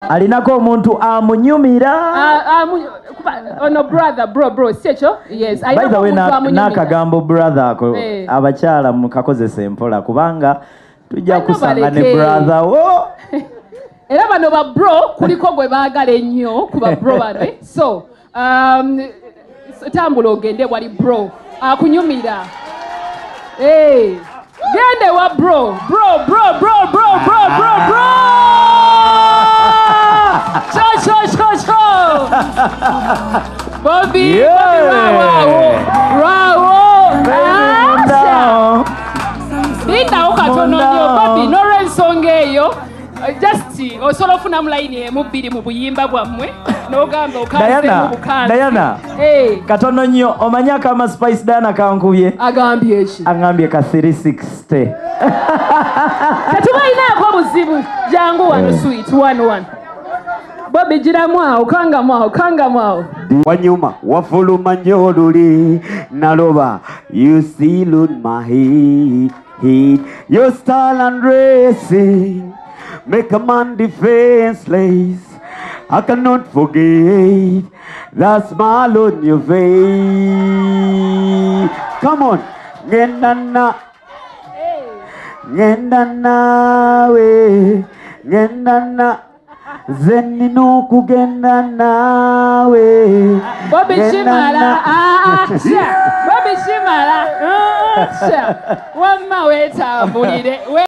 alinako omuntu amunyumira. Ono brother, bro, secho? Yes. By the way, nakagambo brother ako abakyala mukakozesa empola kubanga tujja kusanga ne brother wo. Era bano ba bro kuliko gwe baagala ennyo kuba bro bano. So, tambula ogende wali bro akunyumira. Gende wa bro. Cho. Bobby, Rawo. Linda ukatono nyo Bobby Norensonge eyo. Just osobola ofunamu layini emu bbiri mu buyimba bwammwe n'ogamba okanze mu bukanze. Diana, katono nnyo omanyako ama Spice Diana kankubye. Agambye eki? Agambye ka 360. Tetubalinaako buzibu. Jangu wano sweet 1-1. Bobby giramu awo kangamu awo. Wanyuma wafuluma nnyo oluli naloba you still on my head. Your style and dressing make a man defenseless. I cannot forget that smile on your face. Come on. Ngendana zenino kugenda nawe. Bobby Shimala. Bobby Shimala. Wamma wetambulire.